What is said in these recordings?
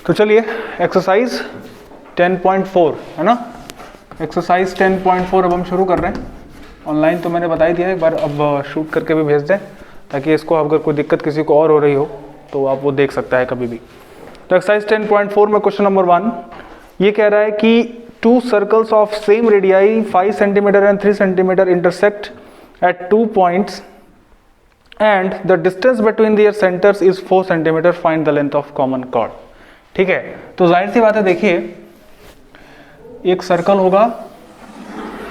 तो चलिए एक्सरसाइज 10.4 है ना, एक्सरसाइज 10.4 अब हम शुरू कर रहे हैं। ऑनलाइन तो मैंने बता ही दिया एक बार, अब शूट करके भी भेज दें ताकि इसको अगर कोई दिक्कत किसी को और हो रही हो तो आप वो देख सकता है कभी भी। तो एक्सरसाइज 10.4 में क्वेश्चन नंबर 1 ये कह रहा है कि two circles of same radii 5 cm and 3 cm intersect at 2 points and the distance between their centers is 4 cm. Find the length of common chord. ठीक है, तो जाहिर सी बात है, देखिए एक सर्कल होगा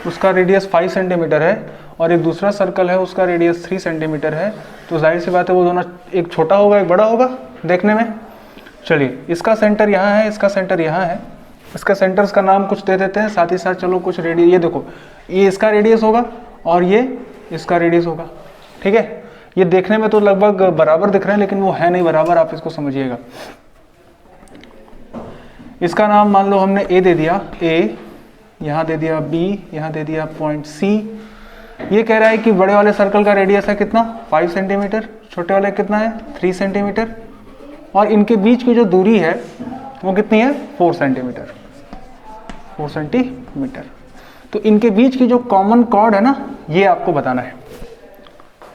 उसका रेडियस 5 सेंटीमीटर है और एक दूसरा सर्कल है उसका रेडियस 3 सेंटीमीटर है। तो जाहिर सी बात है वो दोनों, एक छोटा होगा एक बड़ा होगा देखने में। चलिए इसका सेंटर यहाँ है, इसका सेंटर यहाँ है, इसका सेंटर्स का नाम कुछ दे देते हैं, साथ ही साथ चलो कुछ रेडियस, ये देखो ये इसका रेडियस होगा और ये इसका रेडियस होगा। ठीक है, ये देखने में तो लगभग बराबर दिख रहे हैं लेकिन वो है नहीं बराबर, आप इसको समझिएगा। इसका नाम मान लो हमने ए दे दिया, ए यहाँ दे दिया, बी यहाँ दे दिया, पॉइंट सी। ये कह रहा है कि बड़े वाले सर्कल का रेडियस है कितना 5 सेंटीमीटर, छोटे वाले कितना है 3 सेंटीमीटर और इनके बीच की जो दूरी है वो कितनी है 4 सेंटीमीटर, 4 सेंटीमीटर। तो इनके बीच की जो कॉमन कॉर्ड है ना ये आपको बताना है।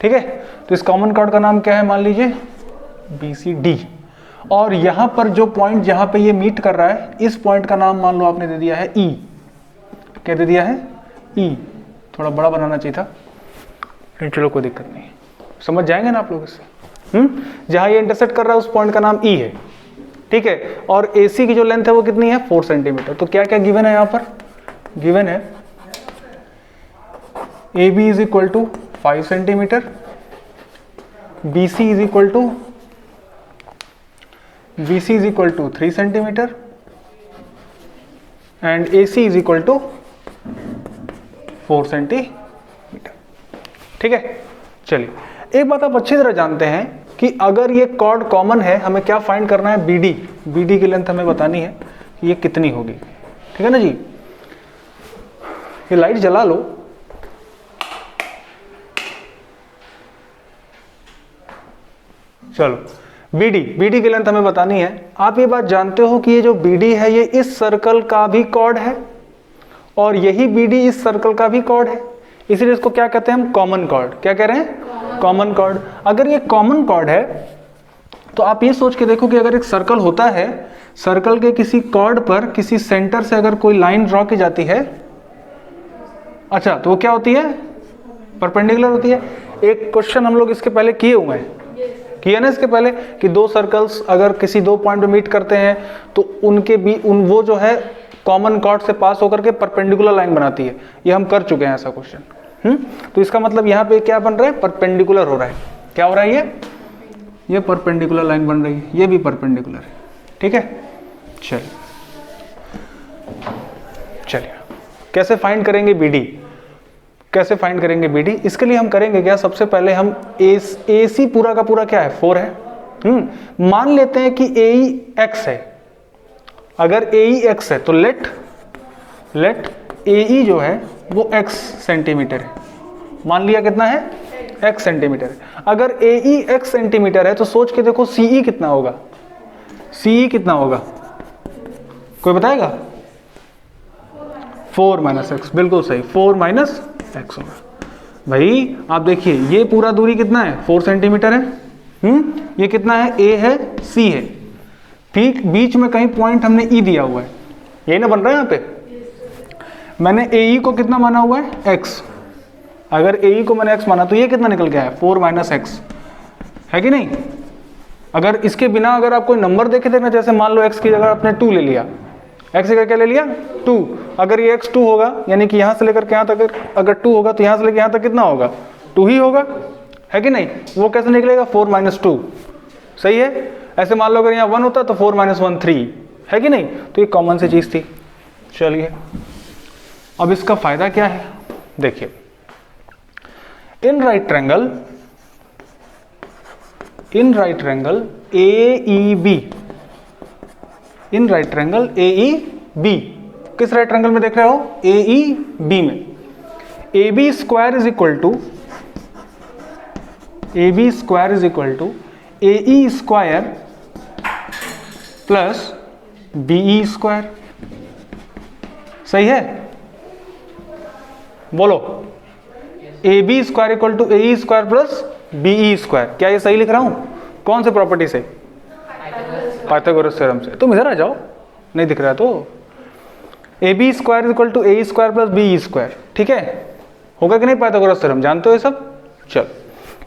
ठीक है, तो इस कॉमन कॉर्ड का नाम क्या है, मान लीजिए BCD। और यहाँ पर जो पॉइंट जहाँ पे ये मीट कर रहा है इस पॉइंट का नाम मान लो आपने दे दिया है E। क्या दे दिया है E। थोड़ा बड़ा बनाना चाहिए था, लेकिन चलो कोई दिक्कत नहीं, समझ जाएंगे ना आप लोग इससे। जहाँ ये इंटरसेक्ट कर रहा है उस पॉइंट का नाम E है। ठीक है, और AC की जो लेंथ है वो कितनी है 4 सेंटीमीटर। तो क्या क्या गिवन है यहाँ पर, गिवन है AB is equal to 5 centimetre, BC is equal to 3 centimetre and AC is equal to 4 centimetre. ठीक है, चलिए एक बात आप अच्छी तरह जानते हैं कि अगर ये कॉर्ड कॉमन है हमें क्या फाइंड करना है, BD। BD की लेंथ हमें बतानी है कि ये कितनी होगी। ठीक है ना जी, ये लाइट जला लो। चलो BD की लेंथ हमें बतानी है। आप ये बात जानते हो कि ये जो BD है ये इस सर्कल का भी कॉर्ड है और यही BD इस सर्कल का भी कॉर्ड है, इसीलिए इसको क्या कहते हैं हम, कॉमन कॉर्ड। क्या कह रहे हैं, कॉमन कॉर्ड। अगर ये कॉमन कॉर्ड है तो आप ये सोच के देखो कि अगर एक सर्कल होता है, सर्कल के किसी कॉर्ड पर किसी सेंटर से अगर कोई लाइन ड्रॉ की जाती है, अच्छा तो वो क्या होती है, परपेंडिकुलर होती है। एक क्वेश्चन हम लोग इसके पहले किए हुए हैं, किया ना इसके पहले, कि दो सर्कल्स अगर किसी दो पॉइंट पे मीट करते हैं तो उनके भी वो जो है कॉमन कॉर्ड से पास होकर के परपेंडिकुलर लाइन बनाती है। ये हम कर चुके हैं ऐसा क्वेश्चन। तो इसका मतलब यहाँ पे क्या बन रहा है, परपेंडिकुलर हो रहा है। क्या हो रहा है, ये परपेंडिकुलर लाइन बन रही है, ये भी परपेंडिकुलर है। ठीक है, चलिए कैसे फाइंड करेंगे BD, कैसे फाइंड करेंगे BD, इसके लिए हम करेंगे क्या, सबसे पहले हम AC पूरा का पूरा क्या है 4 है। मान लेते हैं कि AE x है। अगर AE x है तो लेट AE जो है वो x सेंटीमीटर है। मान लिया कितना है x सेंटीमीटर है। अगर AE x सेंटीमीटर है तो सोच के देखो CE कितना होगा, CE कितना होगा, कोई बताएगा। 4 - x, बिल्कुल सही, 4 - x होगा। भाई आप देखिए ये पूरा दूरी कितना है 4 सेंटीमीटर है। ये कितना है, A है C है, ठीक बीच में कहीं पॉइंट हमने E दिया हुआ है, यही ना बन रहा है यहाँ पे। मैंने AE को कितना माना हुआ है x, अगर AE को मैंने x माना तो ये कितना निकल गया है 4 - x, है कि नहीं। अगर इसके बिना अगर आप कोई नंबर देखे देखना, जैसे मान लो x की जगह आपने 2 ले लिया, x की जगह क्या ले लिया 2, अगर ये x 2 होगा यानी कि यहाँ से लेकर के यहाँ तक अगर 2 होगा तो यहाँ से लेकर यहाँ तक कितना होगा 2 ही होगा, है कि नहीं। वो कैसे निकलेगा 4 - 2, सही है। ऐसे मान लो अगर यहाँ 1 होता तो 4 - 1 3, है कि नहीं। तो ये कॉमन सी चीज थी। चलिए अब इसका फायदा क्या है, देखिए in right triangle AEB, in right triangle AEB, किस राइट ट्रायंगल में देख रहे हो, AEB में AB square is equal to AE square plus BE square, सही है? बोलो, AB square equal to AE square plus BE square. क्या ये सही लिख रहा हूं? कौन से प्रॉपर्टी से? पाइथागोरस थ्योरम से। तुम इधर आ जाओ, नहीं दिख रहा है तो। AB square equal to AE square plus BE square, ठीक है? होगा कि नहीं पाइथागोरस थ्योरम? जानते हो ये सब? चल,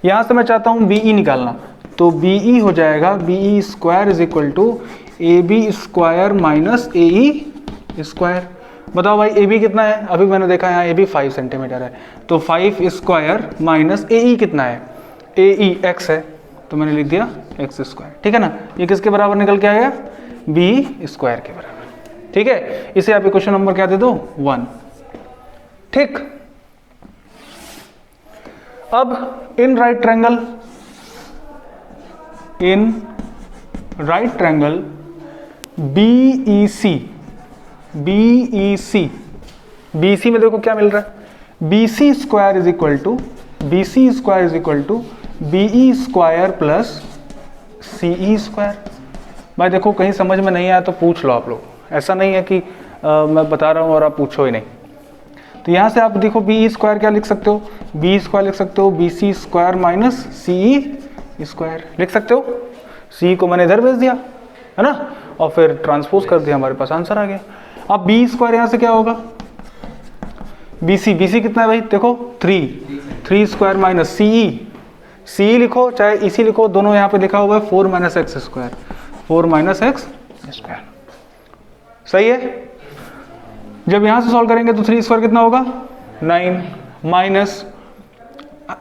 यहां से मैं चाहता हूं BE निकालना, तो BE हो जाएगा BE square is equal to AB square minus AE square. बताओ भाई AB कितना है? अभी मैंने देखा यहाँ AB 5 सेंटीमीटर है, तो 5 स्क्वायर माइनस AE कितना है? AE x है, तो मैंने लिख दिया x स्क्वायर, ठीक है ना? ये किसके बराबर निकल के आएगा? BE स्क्वायर के बराबर, ठीक है? इसे आप क्वेश्चन नंबर क्या दे दो? 1, ठीक। अब इन राइट ट्रायंगल BEC में देखो क्या मिल रहा है? BC square is equal to BE square plus CE square. भाई देखो, कहीं समझ में नहीं आया तो पूछ लो आप लोग, ऐसा नहीं है कि मैं बता रहा हूँ और आप पूछो ही नहीं। तो यहाँ से आप देखो BE स्क्वायर क्या लिख सकते हो? BE स्क्वायर लिख सकते हो BC square minus CE square लिख सकते हो। CE को मैंने इधर भेज दिया, है ना, और फिर ट्रांसपोज कर दिया, हमारे पास आंसर आ गया। अब BE स्क्वायर यहाँ से क्या होगा? BC कितना है भाई? देखो 3 स्क्वायर माइनस CE लिखो चाहे EC लिखो, दोनों यहाँ पे लिखा हुआ है 4 माइनस एक्स स्क्वायर, सही है? जब यहां से सॉल्व करेंगे तो 3 स्क्वायर कितना होगा? 9 माइनस,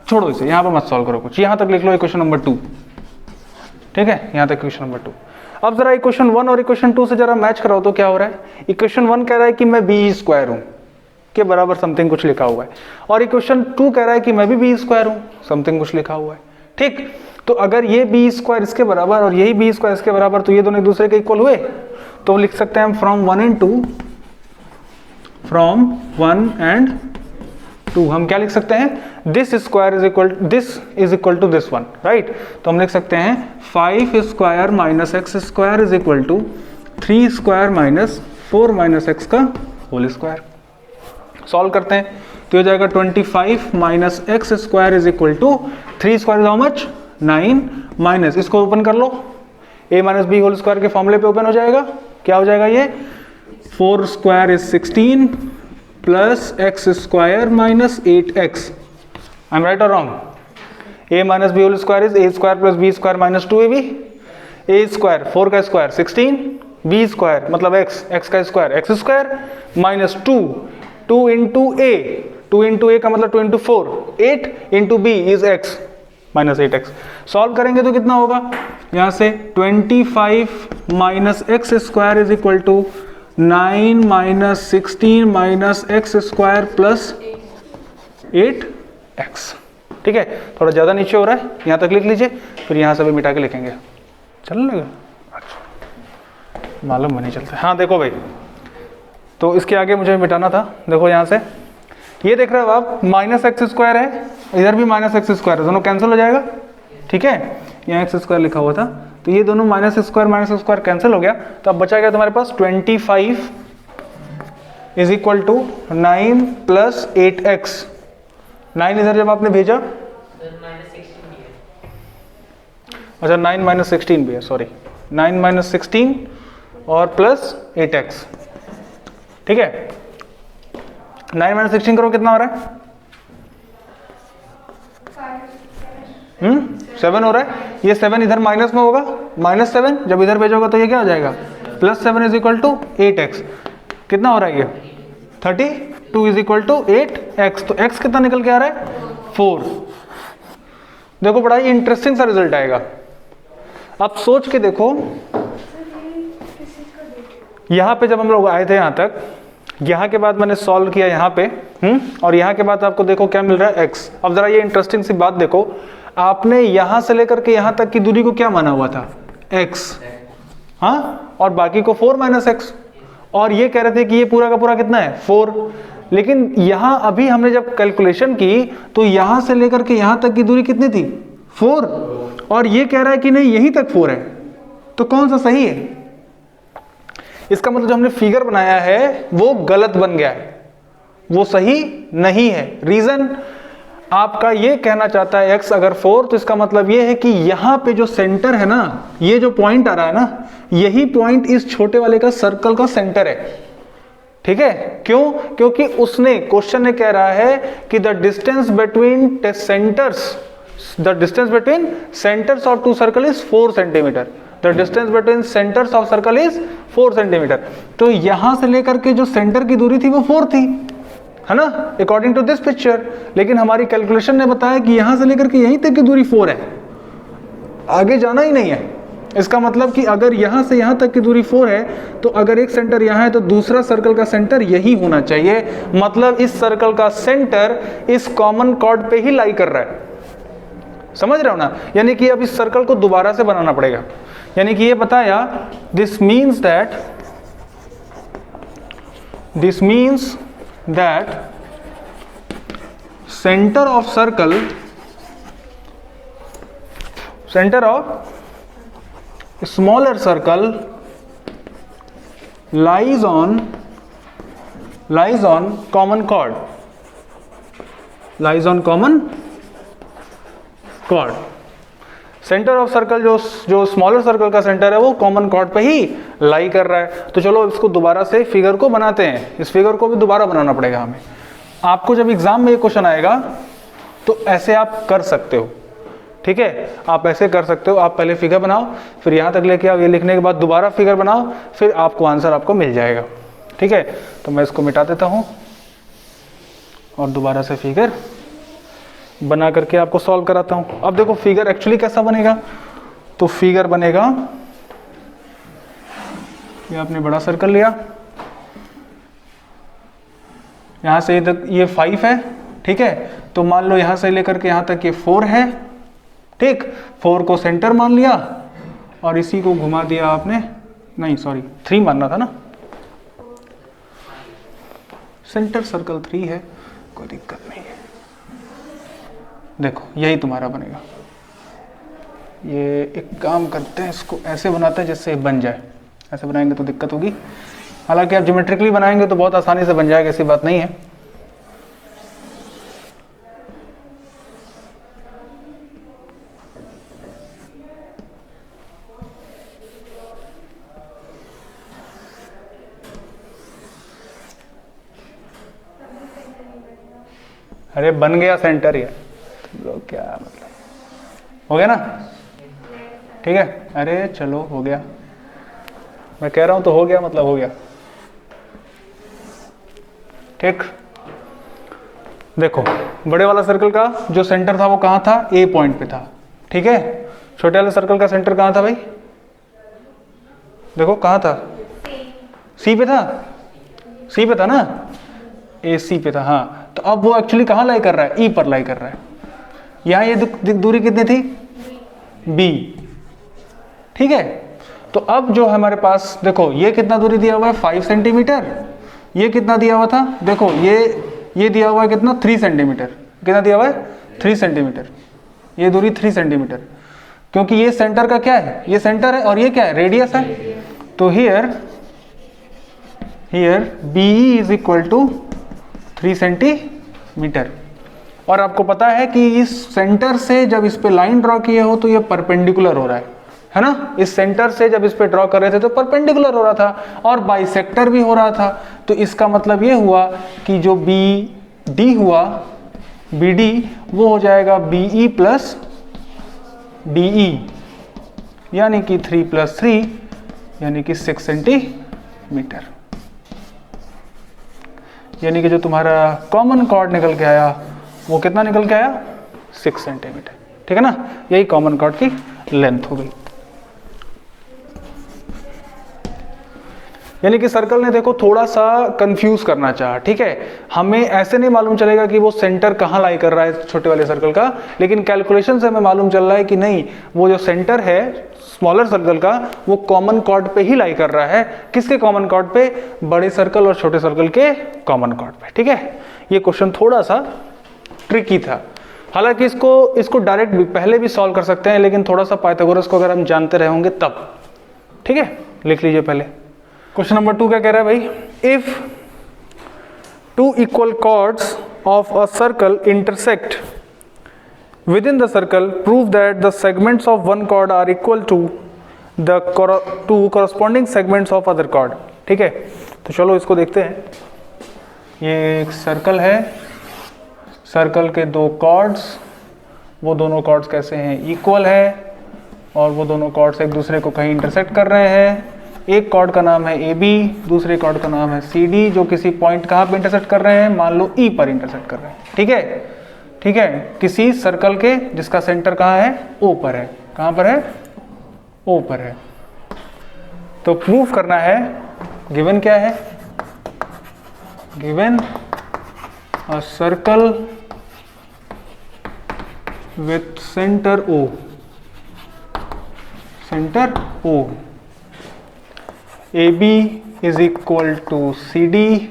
छोड़ो इसे, यहां पर मत सॉल्व करो कुछ, यहां तक लिख लो इक्वेशन नंबर 2, ठीक है? यहां तक इक्वेशन नंबर 2। अब जरा इक्वेशन 1 और इक्वेशन 2 से जरा मैच कराओ तो क्या हो रहा है? इक्वेशन 1 कह रहा है कि मैं BE स्क्वायर हूं के बराबर समथिंग कुछ लिखा हुआ है, और इक्वेशन 2 कह रहा है कि मैं भी BE स्क्वायर हूं, समथिंग कुछ लिखा हुआ है, ठीक? तो अगर ये BE स्क्वायर इसके बराबर और यही BE स्क्वायर इसके बराबर, तो ये दोनों एक दूसरे के इक्वल हुए, तो लिख सकते हैं हम फ्रॉम 1 एंड 2 हम क्या लिख सकते हैं? This is equal to this one, right? तो हम लिख सकते हैं 5 square minus x square is equal to 3 square minus 4 minus x का होल स्क्वायर। सॉल्व करते हैं तो हो जाएगा 25 minus x square is equal to 3 square is how much? 9 minus, इसको ओपन कर लो, a minus B whole square के फॉर्मूले पे ओपन हो जाएगा। क्या हो जाएगा ये? 4 square is 16 plus x square minus 8x। I am right और wrong? a minus B whole square is a square plus b square minus 2ab। a square 4 का स्क्वायर 16, b स्क्वायर मतलब x का square x square minus 2 into a का मतलब 2 into 4, 8 into b is x minus 8x। Solve करेंगे तो कितना होगा? यहाँ से 25 minus x square is equal to 9 minus 16 minus x square plus 8x, ठीक है? थोड़ा ज़्यादा नीचे हो रहा है, यहाँ तक लिख लीजिए, फिर यहाँ से भी मिटा के लिखेंगे, चलने लगा? अच्छा, मालूम नहीं चलता। हाँ देखो भाई, तो इसके आगे मुझे मिटाना था। देखो यहाँ से ये देख रहे हो आप, माइनस एक्स स्क्वायर है, इधर भी माइनस एक्स स्क्वायर है, दोनों कैंसिल हो जाएगा, ठीक है? यहाँ एक्स स्क्वायर लिखा हुआ था, तो ये दोनों माइनस स्क्वायर कैंसिल हो गया, तो अब बचा गया तुम्हारे पास 25 is equal to 9 plus 8x। 9 इधर जब आपने भेजा, अच्छा 9 माइनस 16 भी है, सॉरी 9 माइनस 16 और प्लस 8x, ठीक है? 9 माइनस 16 करो, कितना हो रहा है? 7 हो रहा है। ये 7 इधर माइनस में होगा, माइनस 7 जब इधर भेजोगे तो ये क्या हो जाएगा? Plus 7 is equal to 8x। कितना हो रहा है ये? 32 इज इक्वल टू 8x। तो x कितना निकल के आ रहा है? 4। देखो बड़ा ही इंटरेस्टिंग सा रिजल्ट आएगा। अब सोच के देखो, यहाँ पे जब हम लोग आए थे यहाँ तक, यहाँ के बाद मैंने सॉल्व किया यहाँ पे, और यहाँ के बाद आपको देखो क्या मिल रहा है? x। अब जरा ये इंटरेस्टिंग सी बात देखो, आपने यहाँ से लेकर के यहाँ तक की दूरी को क्या माना हुआ था? x, हाँ, और बाकी को 4 माइनस एक्स, और ये कह रहे थे कि ये पूरा का पूरा कितना है? 4। लेकिन यहाँ अभी हमने जब कैलकुलेशन की तो यहाँ से लेकर के यहाँ तक की दूरी कितनी थी? 4, और ये कह रहा है कि नहीं यहीं तक 4 है, तो कौन सा सही है? इसका मतलब जो हमने फिगर बनाया है वो गलत बन गया है, वो सही नहीं है। रीजन आपका ये कहना चाहता है x अगर 4, तो इसका मतलब ये है कि यहां पे जो सेंटर है ना, ये जो पॉइंट आ रहा है ना, यही पॉइंट इस छोटे वाले का सर्कल का सेंटर है। ठीक है, क्यों? क्योंकि उसने क्वेश्चन ने कह रहा है कि the distance between centres of two circle is 4 centimetre. The distance between centres of circle is 4 centimetre. तो यहां से लेकर के जो सेंटर की दूरी थी वो 4 थी, है ना, अकॉर्डिंग टू दिस पिक्चर। लेकिन हमारी कैलकुलेशन ने बताया कि यहां से लेकर के यहीं तक की दूरी 4 है, आगे जाना ही नहीं है। इसका मतलब कि अगर यहां से यहां तक की दूरी 4 है, तो अगर एक सेंटर यहां है तो दूसरा सर्कल का सेंटर यही होना चाहिए। मतलब इस सर्कल का सेंटर इस कॉमन कॉर्ड पे ही लाई कर रहा है। समझ रहे हो ना? यानी कि अब इस सर्कल को दोबारा से बनाना पड़ेगा। यानी कि ये बताया, this means that centre of smaller circle lies on common chord, centre of circle जो स्मॉलर सर्कल का सेंटर है वो कॉमन कॉर्ड पे ही लाई कर रहा है। तो चलो इसको दोबारा से फिगर को बनाते हैं। इस फिगर को भी दोबारा बनाना पड़ेगा हमें। आपको जब एग्जाम में ये क्वेश्चन आएगा तो ऐसे आप कर सकते हो। ठीक है, आप ऐसे कर सकते हो। आप पहले फिगर बनाओ, फिर यहाँ तक लेके आओ, ये लिखने के बाद दोबारा फिगर बनाओ, फिर आपको आंसर आपको मिल जाएगा। ठीक है, तो मैं इसको मिटा देता हूँ और दोबारा से फिगर बना करके आपको सॉल्व कराता हूँ। अब देखो फिगर एक्चुअली कैसा बनेगा। तो फिगर बनेगा, ये आपने बड़ा सर्कल लिया, यहाँ से ये 5 है। ठीक है, तो मान लो यहाँ से लेकर के यहाँ तक ये 4 है। ठीक, 4 को सेंटर मान लिया और इसी को घुमा दिया आपने, नहीं सॉरी 3 मानना था ना, सेंटर सर्कल 3 है, कोई दिक्कत नहीं है। देखो यही तुम्हारा बनेगा। ये एक काम करते हैं, इसको ऐसे बनाते हैं जिससे बन जाए। ऐसे बनाएंगे तो दिक्कत होगी, हालांकि आप ज्योमेट्रिकली बनाएंगे तो बहुत आसानी से बन जाएगा, ऐसी बात नहीं है। अरे बन गया सेंटर ये, क्या मतलब, हो गया ना? ठीक है, अरे चलो हो गया, मैं कह रहा हूं तो हो गया, मतलब हो गया। ठीक, देखो बड़े वाला सर्कल का जो सेंटर था वो कहां था? ए पॉइंट पे था। ठीक है, छोटे वाले सर्कल का सेंटर कहां था भाई? देखो कहां था? सी पे था, सी पे था ना, ए सी पे था। हाँ, तो अब वो एक्चुअली कहां लाई कर रहा है? ई पर लाई कर रहा है। यहां ये दूरी कितनी थी? बी। ठीक है, तो अब जो हमारे पास देखो ये कितना दूरी दिया हुआ है? 5 सेंटीमीटर। ये कितना दिया हुआ था? देखो ये दिया हुआ है कितना? 3 सेंटीमीटर। कितना दिया हुआ है? 3 सेंटीमीटर। ये दूरी 3 सेंटीमीटर, क्योंकि ये सेंटर का क्या है? ये सेंटर है और ये क्या है? रेडियस है। तो here BE is equal to 3 centimetre. और आपको पता है कि इस सेंटर से जब इस पे लाइन ड्रॉ किए हो तो ये परपेंडिकुलर हो रहा है ना? इस सेंटर से जब इस पे ड्रॉ कर रहे थे तो परपेंडिकुलर हो रहा था और बाइसेक्टर भी हो रहा था। तो इसका मतलब ये हुआ कि जो BD हुआ, BD वो हो जाएगा BE प्लस DE, यानी कि 3 + 3 यानी कि 6 सेंटीमीटर। यानी कि जो तुम्हारा कॉमन कॉर्ड निकल के आया वो कितना निकल के आया? 6 सेंटीमीटर। ठीक है ना, यही कॉमन कॉर्ड की लेंथ हो गई। यानी कि सर्कल ने देखो थोड़ा सा कंफ्यूज करना चाहा। ठीक है, हमें ऐसे नहीं मालूम चलेगा कि वो सेंटर कहाँ लाई कर रहा है छोटे वाले सर्कल का, लेकिन कैलकुलेशन से हमें मालूम चल रहा है कि नहीं, वो जो सेंटर है स्मॉलर सर्कल का वो कॉमन कॉर्ड पे ही लाई कर रहा है। किसके कॉमन कॉर्ड पे? बड़े सर्कल और छोटे सर्कल के कॉमन कॉर्ड पे। ठीक है, ये क्वेश्चन थोड़ा सा ट्रिकी था, हालांकि इसको डायरेक्ट भी पहले भी सॉल्व कर सकते हैं, लेकिन थोड़ा सा पाइथागोरस को अगर हम जानते रहे होंगे तब। ठीक है, लिख लीजिए पहले क्वेश्चन नंबर 2 क्या कह रहा है भाई, if two equal chords of a circle intersect within the circle, prove that the segments of one chord are equal to the corresponding segments of other chord. ठीक है, तो चलो इसको देखते हैं। ये एक सर्कल है, सर्कल के दो कॉर्ड्स, वो दोनों कॉर्ड्स कैसे हैं, इक्वल है, और वो दोनों कॉर्ड्स एक दूसरे को कहीं इंटरसेक्ट कर रहे हैं। एक कॉर्ड का नाम है ए बी, दूसरे कॉर्ड का नाम है सी डी, जो किसी पॉइंट कहाँ पे इंटरसेक्ट कर रहे हैं, मान लो ई पर इंटरसेक्ट कर रहे हैं। ठीक है, ठीक है, किसी सर्कल के जिसका सेंटर कहाँ है, ओ पर है। कहाँ पर है, ओ पर है। तो प्रूफ करना है, गिवन क्या है, given a circle with centre O, centre O, A B is equal to C D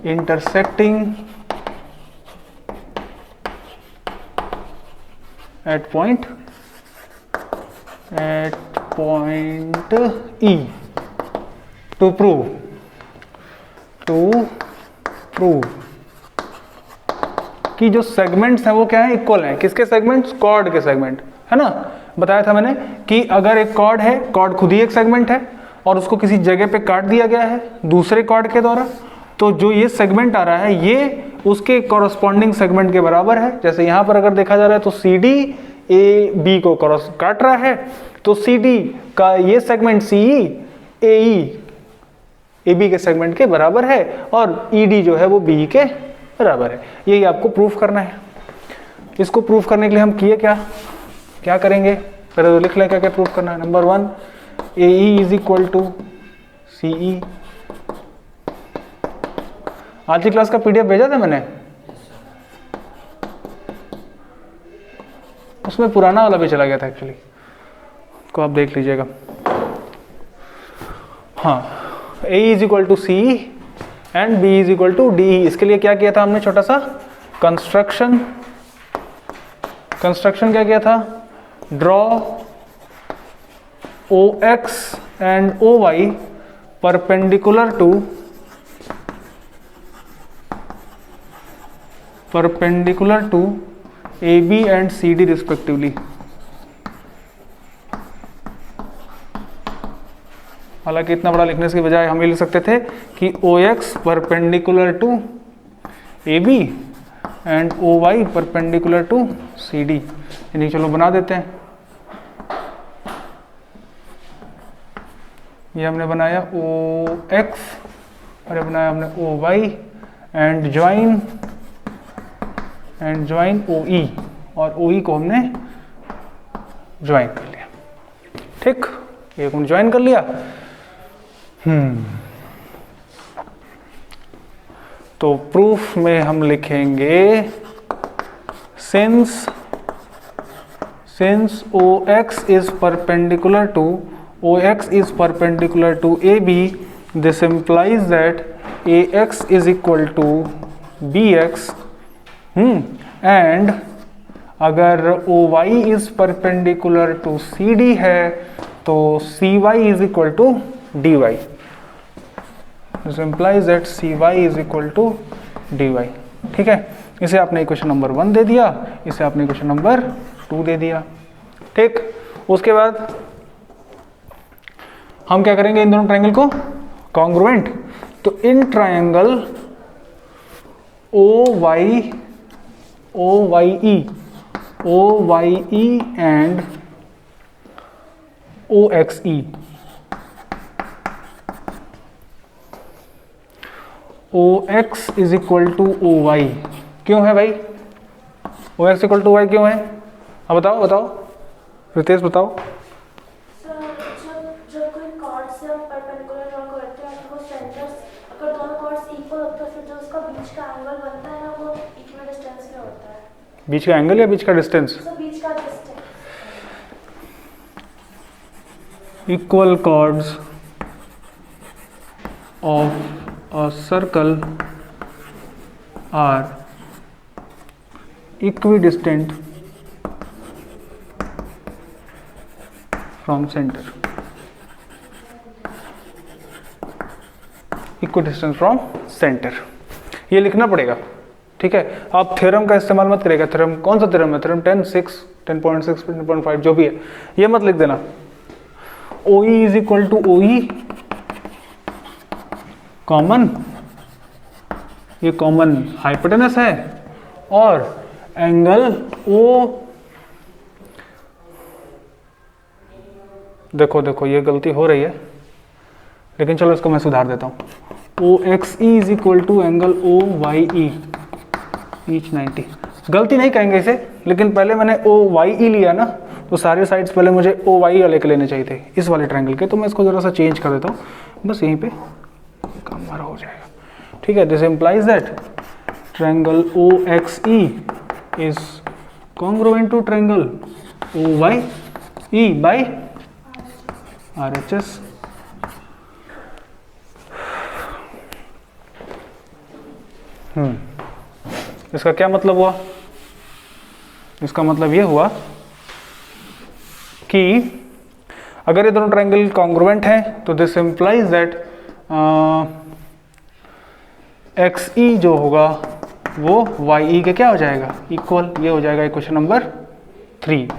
intersecting at point E to prove कि जो सेगमेंट्स हैं वो क्या है, इक्वल हैं। किसके सेगमेंट्स, कॉर्ड के सेगमेंट, है ना। बताया था मैंने कि अगर एक कॉर्ड है, कॉर्ड खुद ही एक सेगमेंट है और उसको किसी जगह पे काट दिया गया है दूसरे कॉर्ड के द्वारा, तो जो ये सेगमेंट आ रहा है ये उसके कॉरस्पॉन्डिंग सेगमेंट के बराबर है। जैसे यहाँ पर अगर देखा जा रहा है तो सी डी ए बी को काट रहा है, तो सी डी का ये segment C E A B के सेगमेंट के बराबर है, और ई डी जो है वो बी के बराबर है। यही आपको प्रूफ करना है। इसको प्रूफ करने के लिए हम किए क्या करेंगे, पहले तो लिख लें क्या क्या प्रूफ करना है। Number 1, A E is equal to C E. आज की क्लास का पीडीएफ भेजा था मैंने, उसमें पुराना वाला भी चला गया था एक्चुअली, को आप देख लीजिएगा। हाँ, A is equal to C and B is equal to D. इसके लिए क्या किया था हमने, छोटा सा कंस्ट्रक्शन क्या किया था, draw O X and O Y perpendicular to A B and C D respectively. हालांकि इतना बड़ा लिखने के बजाय हम ये लिख सकते थे कि O X perpendicular to A B and O Y perpendicular to C D. यानी चलो बना देते हैं। ये हमने बनाया ओ एक्स और ये बनाया हमने O Y and join O E, और ओ ई को हमने ज्वाइन कर लिया। ठीक, ये हमने ज्वाइन कर लिया। तो प्रूफ में हम लिखेंगे since O X is perpendicular to A B, this implies that ax is equal to bx, and अगर OY is perpendicular to CD है तो CY is equal to DY। This implies that CY is equal to DY। ठीक है, इसे आपने equation number 1 दे दिया, इसे आपने इक्वेशन नंबर 2 दे दिया। ठीक, उसके बाद हम क्या करेंगे, इन दोनों ट्रायंगल को कॉन्ग्रुएंट। तो in triangle OYE and OXE, OX is equal to OY क्यों है भाई, OX इक्वल टू Y क्यों है? हाँ बताओ रितेश बताओ। जब कोई कॉर्ड से हम परपेंडिकुलर ड्रॉ करते हैं तो वो सेंटर्स, अगर दोनों कॉर्ड्स इक्वल होते हैं, फिर जो उसका बीच का एंगल बनता है ना, वो इक्वल डिस्टेंस में होता है। बीच का एंगल या बीच का डिस्टेंस? बीच का distance. Equal chords of a circle are equidistant from center। Equal distance from centre. ये लिखना पड़ेगा, ठीक है। आप थ्योरम का इस्तेमाल मत करेगा। थ्योरम कौन सा थ्योरम है? थ्योरम 10.6, 10.6, 10.5 जो भी है, ये मत लिख देना। OE is equal to OE common, ये कॉमन हाइपोटेनस है, और एंगल O, देखो ये गलती हो रही है, लेकिन चलो इसको मैं सुधार देता हूँ। OXE is equal to angle OYE, each 90। गलती नहीं कहेंगे इसे, लेकिन पहले मैंने OYE लिया ना, तो सारे साइड्स पहले मुझे OYE वाले के लेने चाहिए थे, इस वाले ट्रायंगल के। तो मैं इसको ज़रा सा चेंज कर देता हूँ, बस यहीं पे काम हमारा हो जाएगा, ठीक है। This implies that triangle OXE is congruent to triangle OYE by RHS। इसका क्या मतलब हुआ? इसका मतलब ये हुआ कि अगर ये दोनों ट्रायंगल कॉन्ग्रुएंट हैं तो दिस इम्प्लाइज दैट XE जो होगा वो YE के क्या हो जाएगा? इक्वल। ये हो जाएगा इक्वेशन नंबर 3,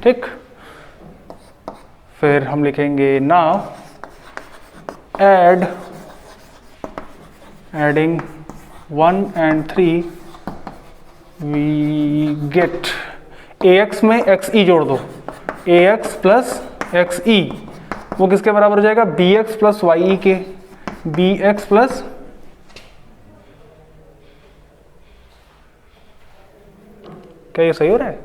ठीक। फिर हम लिखेंगे now adding 1 and 3 we get AX में XE जोड़ दो, AX प्लस XE वो किसके बराबर हो जाएगा? BX प्लस YE के। BX प्लस क्या ये सही हो रहा है?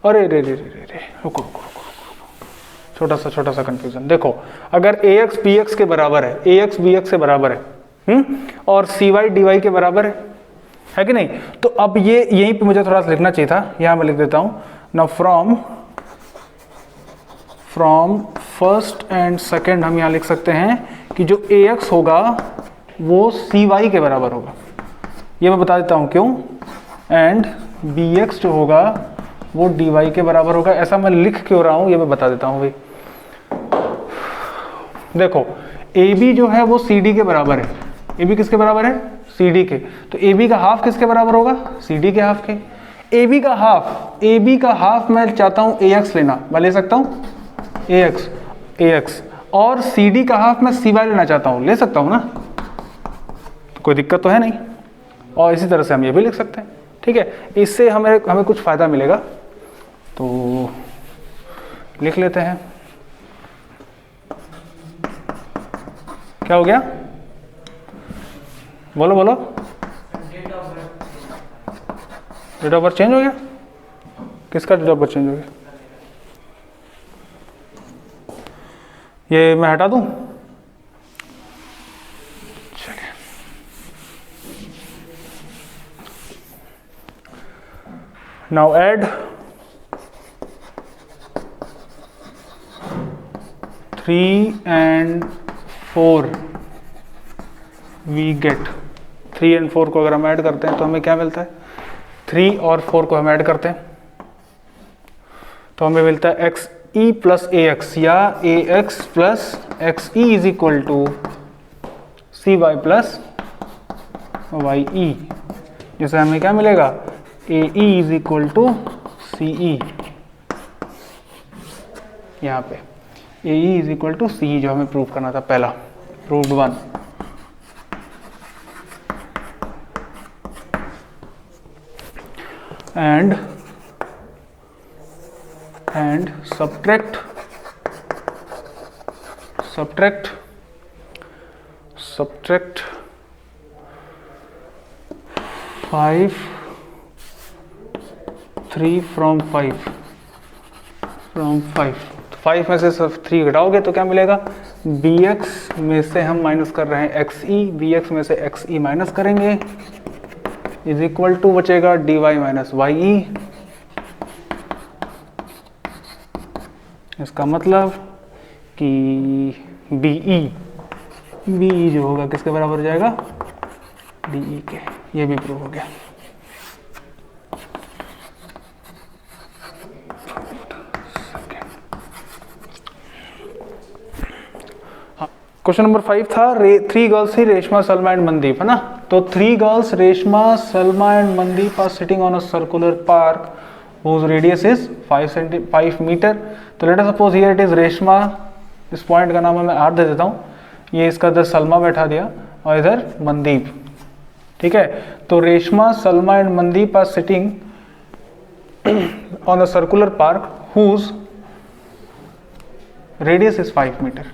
अरे रे रे रे रे रे, रुको, छोटा सा कंफ्यूजन। देखो, अगर AX BX के बराबर है, AX BX से बराबर है, और CY DY के बराबर है कि नहीं? तो अब ये यहीं पे मुझे थोड़ा सा लिखना चाहिए था, यहाँ मैं लिख देता हूँ ना। फ्रॉम फर्स्ट एंड सेकेंड हम यहाँ लिख सकते हैं कि जो AX होगा वो CY के बराबर होगा। ये मैं बता देता हूँ क्यों। एंड BX जो होगा वो DY के बराबर होगा। ऐसा मैं लिख क्यों रहा हूँ ये मैं बता देता हूँ भाई। देखो, AB जो है वो CD के बराबर है। AB किसके बराबर है? CD के। तो AB का हाफ किसके बराबर होगा? CD के हाफ के। AB का हाफ मैं चाहता हूँ AX लेना, मैं ले सकता हूँ AX, और CD का हाफ मैं CY लेना चाहता हूँ, ले सकता हूँ ना? तो कोई दिक्कत तो है नहीं। और इसी तरह से हम ये भी लिख सकते हैं, ठीक है। इससे हमें कुछ फ़ायदा मिलेगा, तो लिख लेते हैं। क्या हो गया? बोलो डेट ऑफ बर्थ चेंज हो गया? किसका डेट ऑफ बर्थ चेंज हो गया? ये मैं हटा दूं? चलिए, now add 3 and 4 we get. 3 and 4 को अगर हम ऐड करते हैं तो हमें क्या मिलता है? 3 और 4 को हम ऐड करते हैं तो हमें मिलता है XE प्लस AX, या AX plus XE is equal to CY plus YE, जैसे हमें क्या मिलेगा? AE is equal to CE। यहाँ पे AE is equal to CE जो हमें प्रूव करना था, पहला प्रूव्ड 1। and subtract 5 3 from 5 5 में से सब 3 घटाओगे तो क्या मिलेगा? BX में से हम माइनस कर रहे हैं XE, BX में से XE माइनस करेंगे इज इक्वल टू बचेगा DY माइनस YE। इसका मतलब कि BE जो होगा किसके बराबर हो जाएगा? DE के। ये भी प्रूव हो गया। क्वेश्चन नंबर 5 था 3 गर्ल्स थी, रेशमा, सलमा एंड मनदीप, है ना। तो 3 girls Reshma, Salma and Mandeep are sitting on a circular park whose radius is 5 metre. तो let us suppose here it is Reshma, इस पॉइंट का नाम मैं R दे देता हूँ, ये इसका इधर सलमा बैठा दिया और इधर मनदीप, ठीक है। तो Reshma, Salma and Mandeep are sitting on a circular park whose radius is 5 metre,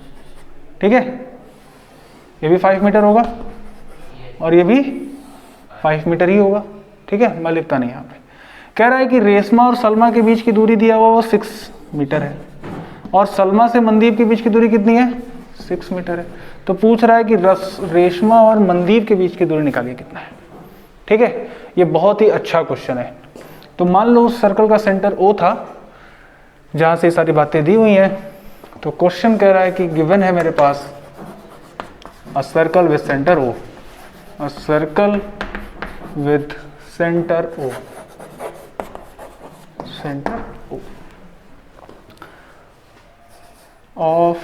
ठीक है। ये भी 5 मीटर होगा और ये भी 5 मीटर ही होगा, ठीक है। मैं लिखता नहीं यहाँ पे। कह रहा है कि रेशमा और सलमा के बीच की दूरी दिया हुआ वो 6 मीटर है और सलमा से मनदीप के बीच की दूरी कितनी है, 6 मीटर है। तो पूछ रहा है कि रेशमा और मनदीप के बीच की दूरी निकालिए कितना है, ठीक है। ये बहुत ही अच्छा क्वेश्चन है। तो मान लो उस सर्कल का सेंटर O था जहाँ से सारी बातें दी हुई हैं। तो क्वेश्चन कह रहा है कि गिवन है मेरे पास a circle with centre O, a circle with centre O, center O of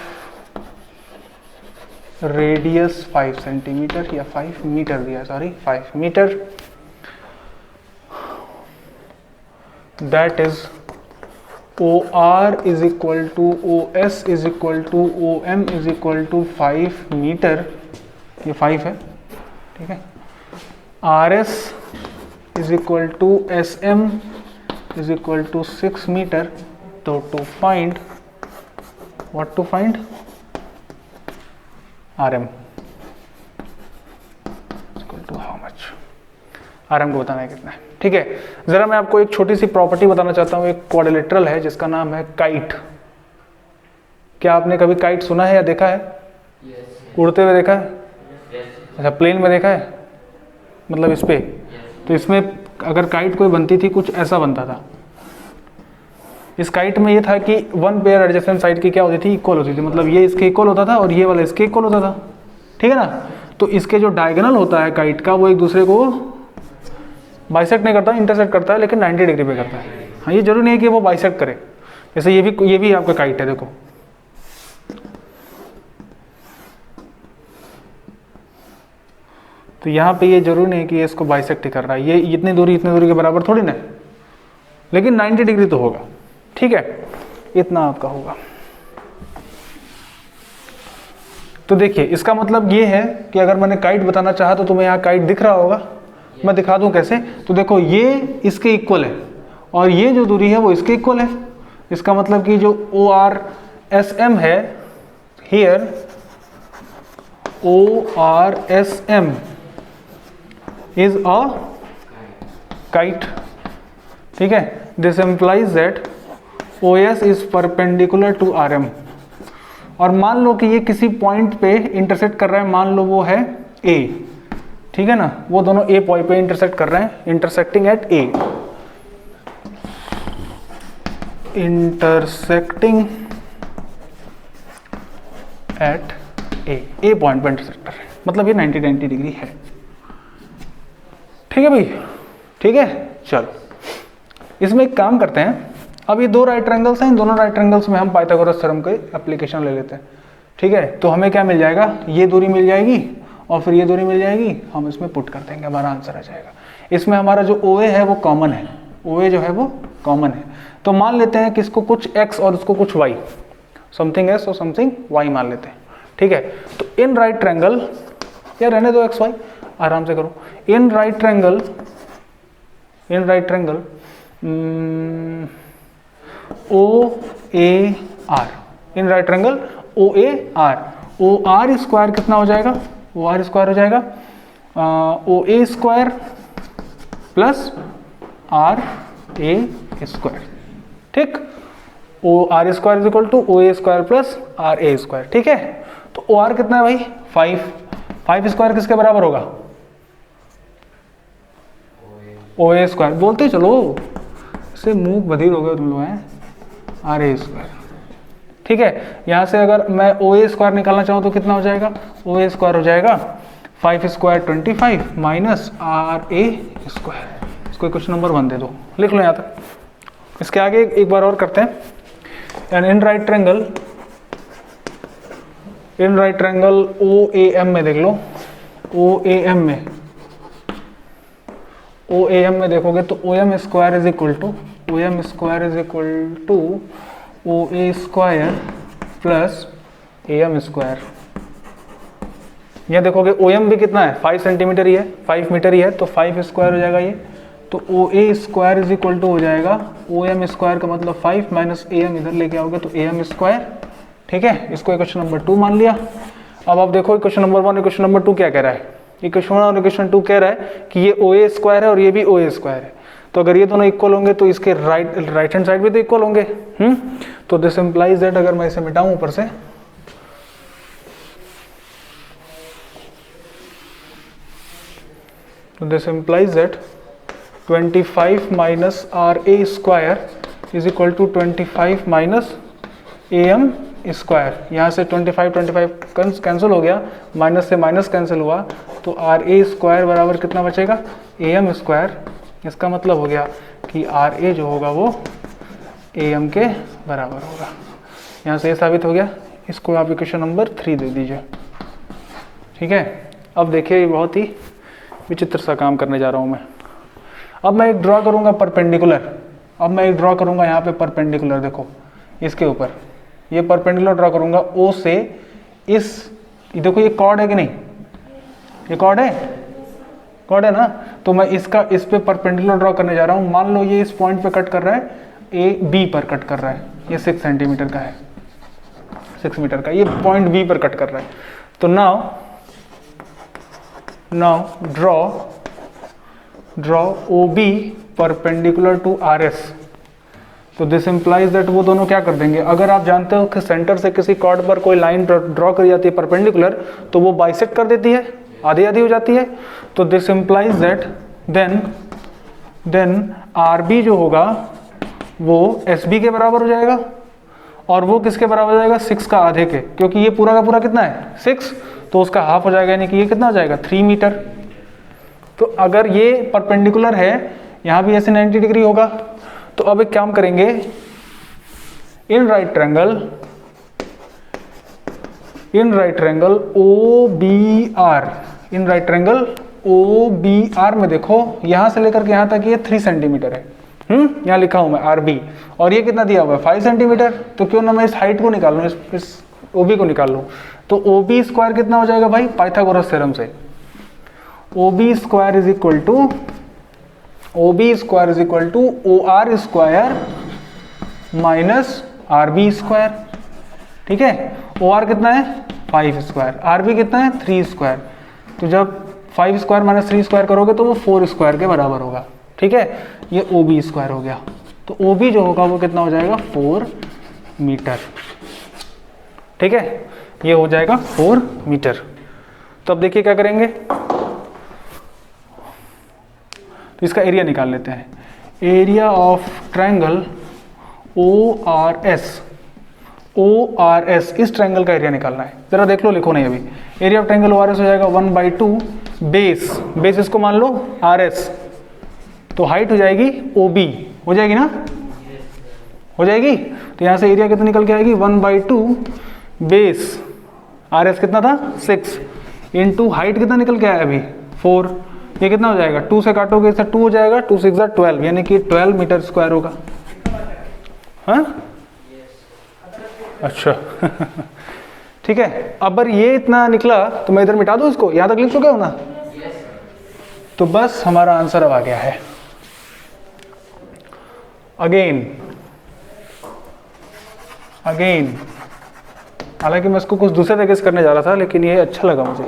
radius 5 centimetre या 5 मीटर दिया, sorry 5 metre, that is OR is equal to OS is equal to OM is equal to 5 metre, ये 5 है, ठीक है। RS is equal to SM is equal to 6 metre. तो to find what, to find RM equal to how much, RM को बताना है कितना है, ठीक है। जरा मैं आपको एक छोटी सी प्रॉपर्टी बताना चाहता हूँ। एक क्वाड्रिलेटरल है जिसका नाम है काइट। क्या आपने कभी काइट सुना है या देखा है? उड़ते हुए देखा है? अच्छा, प्लेन में देखा है, मतलब इस पे। तो इसमें अगर काइट कोई बनती थी कुछ ऐसा बनता था। इस काइट में ये था कि वन पेयर एडजेसेंट साइड की क्या होती थी, इक्वल होती थी, मतलब ये इसके इक्वल होता था और ये वाला इसके इक्वल होता था, ठीक है ना। तो इसके जो डायगोनल होता है काइट का वो एक दूसरे को बाइसेक्ट नहीं करता, इंटरसेक्ट करता है, लेकिन 90 डिग्री पे करता है। हाँ, ये जरूरी नहीं है कि वो बाइसेक्ट करे। जैसे ये भी आपका काइट है, देखो तो यहाँ पे ये जरूरी नहीं है कि ये इसको बाइसेक्ट ही कर रहा है, ये इतनी दूरी के बराबर थोड़ी ना, लेकिन 90 डिग्री तो होगा, ठीक है। इतना आपका होगा। तो देखिए इसका मतलब ये है कि अगर मैंने काइट बताना चाहा तो तुम्हें यहाँ काइट दिख रहा होगा। मैं दिखा दूं कैसे। तो देखो ये इसके इक्वल है और ये जो दूरी है वो इसके इक्वल है। इसका मतलब कि जो ORSM है here, ORSM is a kite, ठीक है। This implies that OS is perpendicular to RM। और मान लो कि ये किसी पॉइंट पे इंटरसेक्ट कर रहा है, मान लो वो है A, ठीक है ना। वो दोनों A पॉइंट पे इंटरसेक्ट कर रहे हैं, intersecting at A, intersecting at A point पे इंटरसेक्ट कर रहे हैं, मतलब ये 90 डिग्री है, ठीक है भाई, ठीक है। चलो इसमें एक काम करते हैं। अब ये दो राइट ट्रायंगल्स हैं, इन दोनों राइट ट्रायंगल्स में हम पाइथागोरस थ्योरम के एप्लीकेशन ले लेते हैं, ठीक है। तो हमें क्या मिल जाएगा, ये दूरी मिल जाएगी और फिर ये दूरी मिल जाएगी, हम इसमें पुट कर देंगे, हमारा आंसर आ जाएगा। इसमें हमारा जो OA है वो कॉमन है, OA जो है वो कॉमन है। तो मान लेते हैं कि इसको कुछ x और इसको कुछ y, समथिंग s और समथिंग y मान लेते हैं, ठीक है। तो इन राइट ट्रायंगल, या रहने दो x y, आराम से करो। In right triangle OAR, in right triangle OR square कितना हो जाएगा, OR स्क्वायर हो जाएगा OA square plus RA square, ठीक। OR square is equal to OA square plus RA square, ठीक है। तो OR कितना है भाई, 5 स्क्वायर किसके बराबर होगा, OA स्क्वायर। बोलते चलो, इससे मूक बधिर हो गए तुम लोग हैं, RA स्क्वायर, ठीक है। यहाँ से अगर मैं OA स्क्वायर निकालना चाहूँ तो कितना हो जाएगा, OA स्क्वायर हो जाएगा 5 स्क्वायर 25 माइनस RA स्क्वायर। इसको क्वेश्चन नंबर 1 दे दो, लिख लो यहाँ तक। इसके आगे एक बार और करते हैं। And in right triangle in right triangle OAM में देख लो, OAM में देखोगे तो OM square is equal to OA square plus AM square. यहाँ देखोगे OM भी कितना है, 5 सेंटीमीटर ही है, 5 मीटर ही है, तो 5 स्क्वायर हो जाएगा ये। तो OA square is equal to हो जाएगा OM स्क्वायर का मतलब 5 माइनस AM इधर लेके आओगे तो AM स्क्वायर। ठीक है, इसको इक्वेशन नंबर 2 मान लिया। अब आप देखो इक्वेशन नंबर 1 इक्वेशन नंबर 2 क्या कह रहा है। इक्वेशन 1 और इक्वेशन 2 कह रहा है कि ये OA स्क्वायर है और ये भी OA स्क्वायर है। तो अगर ये दोनों इक्वल होंगे तो इसके राइट हैंड साइड भी तो इक्वल होंगे। तो दिस इंप्लाइज दैट, अगर मैं इसे मिटाऊं ऊपर से, तो this implies that 25 minus RA square is equal to 25 minus AM square. यहाँ से 25 कैंसिल हो गया, माइनस से माइनस कैंसिल हुआ, तो RA स्क्वायर बराबर कितना बचेगा, AM स्क्वायर। इसका मतलब हो गया कि RA जो होगा वो AM के बराबर होगा। यहाँ से ये साबित हो गया। इसको आप इक्वेशन नंबर 3 दे दीजिए। ठीक है, अब देखिए ये बहुत ही विचित्र सा काम करने जा रहा हूँ मैं। अब मैं एक ड्रॉ करूँगा परपेंडिकुलर। अब मैं एक ड्रॉ करूँगा यहाँ पे परपेंडिकुलर, देखो इसके ऊपर ये परपेंडिकुलर ड्रॉ करूँगा O से इस, देखो ये कॉर्ड है कि नहीं, ये कॉर्ड है ना। तो मैं इसका इस पे परपेंडिकुलर ड्रॉ करने जा रहा हूँ। मान लो ये इस पॉइंट पे कट कर रहा है, B पर कट कर रहा है, ये 6 सेंटीमीटर का है, 6 मीटर का, ये पॉइंट B पर कट कर रहा है। तो now draw OB perpendicular to RS। तो दिस इंप्लाइज दैट वो दोनों क्या कर देंगे, अगर आप जानते हो कि सेंटर से किसी कॉर्ड पर कोई लाइन ड्रॉ करी जाती है परपेंडिकुलर, तो वो बाइसेक्ट कर देती है, आधी आधी हो जाती है। तो this implies that then RB जो होगा वो SB के बराबर हो जाएगा, और वो किसके बराबर हो जाएगा, 6 का आधे के, क्योंकि ये पूरा का पूरा कितना है 6, तो उसका हाफ हो जाएगा, यानी कि ये कितना हो जाएगा 3 मीटर। तो अगर ये परपेंडिकुलर है, यहाँ भी ऐसे 90 डिग्री होगा। तो अब एक काम करेंगे, इन राइट ट्रायंगल OBR में देखो यहाँ से लेकर के यहाँ तक ये 3 सेंटीमीटर है। यहाँ लिखा हूँ मैं RB, और ये कितना दिया हुआ है 5 सेंटीमीटर। तो क्यों ना मैं इस हाइट को निकाल लूँ, इस OB को निकाल लूँ। तो OB स्क्वायर कितना हो जाएगा भाई, पाइथागोरस थ्योरम से OB square is equal to OR square minus RB square. ठीक है, OR कितना है 5 स्क्वायर, RB कितना है 3 स्क्वायर। तो जब 5 स्क्वायर माइनस 3 स्क्वायर करोगे तो वो 4 स्क्वायर के बराबर होगा। ठीक है, ये OB स्क्वायर हो गया। तो OB जो होगा वो कितना हो जाएगा 4 मीटर। ठीक है, ये हो जाएगा 4 मीटर। तो अब देखिए क्या करेंगे, तो इसका एरिया निकाल लेते हैं। एरिया ऑफ ट्रायंगल ORS, इस ट्रायंगल का एरिया निकालना है। जरा देख लो, लिखो नहीं अभी। एरिया ऑफ ट्रायंगल ORS हो जाएगा 1/2 बेस इसको मान लो RS, तो हाइट हो जाएगी OB, हो जाएगी ना, हो जाएगी। तो यहाँ से एरिया कितना निकल के आएगी 1/2 बेस, RS कितना था 6, इंटू हाइट कितना निकल के आया अभी 4। ये कितना हो जाएगा, 2 से काटोगे इससे 2 हो जाएगा, 2 6 12, यानी कि 12 मीटर स्क्वायर होगा। हाँ अच्छा ठीक है। अब अगर ये इतना निकला तो मैं इधर मिटा दूं इसको, यहाँ तक लिख चुके हो ना। तो बस हमारा आंसर अब आ गया है। अगेन हालांकि मैं इसको कुछ दूसरे तरीके से करने जा रहा था, लेकिन ये अच्छा लगा मुझे।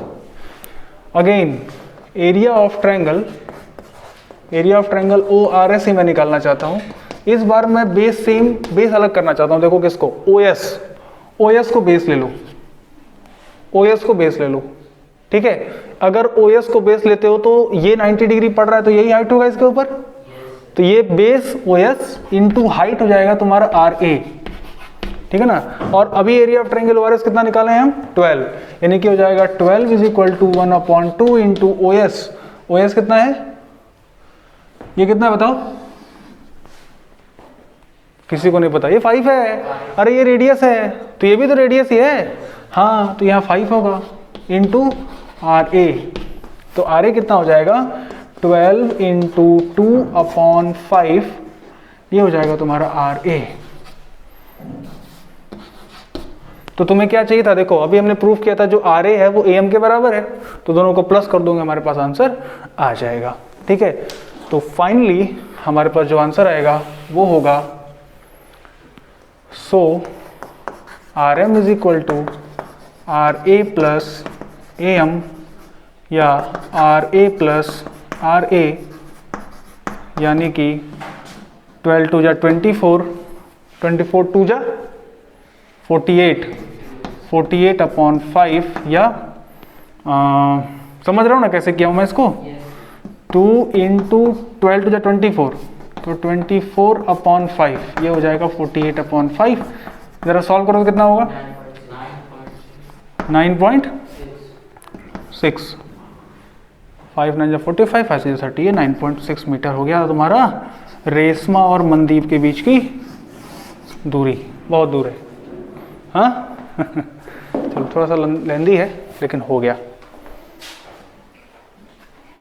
Again area of triangle ORS ही मैं निकालना चाहता हूँ। इस बार मैं बेस अलग करना चाहता हूँ। देखो किसको, OS को बेस ले लो। ठीक है, अगर OS को बेस लेते हो तो ये 90 डिग्री पड़ रहा है, तो यही हाइट होगा इसके ऊपर। तो ये बेस OS इंटू हाइट हो जाएगा तुम्हारा RA। ठीक है ना। और अभी एरिया ऑफ ट्रायंगल ORS कितना निकाले हैं हम 12, यानी कि हो जाएगा 12 is equal to 1/2 into OS कितना है, ये कितना है बताओ, किसी को नहीं पता, ये 5 है। अरे ये रेडियस है, तो ये भी तो रेडियस ही है। हाँ तो यहाँ 5 होगा इंटू आर ए, तो आर ए कितना हो जाएगा 12 इंटू 2/5, ये हो जाएगा तुम्हारा आर ए। तो तुम्हें क्या चाहिए था, देखो अभी हमने प्रूफ किया था जो आर ए है वो ए एम के बराबर है, तो दोनों को प्लस कर दोगे हमारे पास आंसर आ जाएगा। ठीक है, तो फाइनली हमारे पास जो आंसर आएगा वो होगा, so R M is equal to R A plus A M या R A plus R A, यानी कि 12 टू जा 24, 24 टू जा 48, 48/5 या समझ रहा हूँ ना कैसे किया हूँ मैं इसको, 2 इंटू 12 टू जा 24, तो 24/5 ये हो जाएगा 48/5। ज़रा सॉल्व करो तो कितना होगा 9.6, 5 9 45, 5 30 है, 9.6 मीटर हो गया तुम्हारा रेशमा और मनदीप के बीच की दूरी, बहुत दूर है। हाँ चलो थोड़ा सा लेंदी है लेकिन हो गया।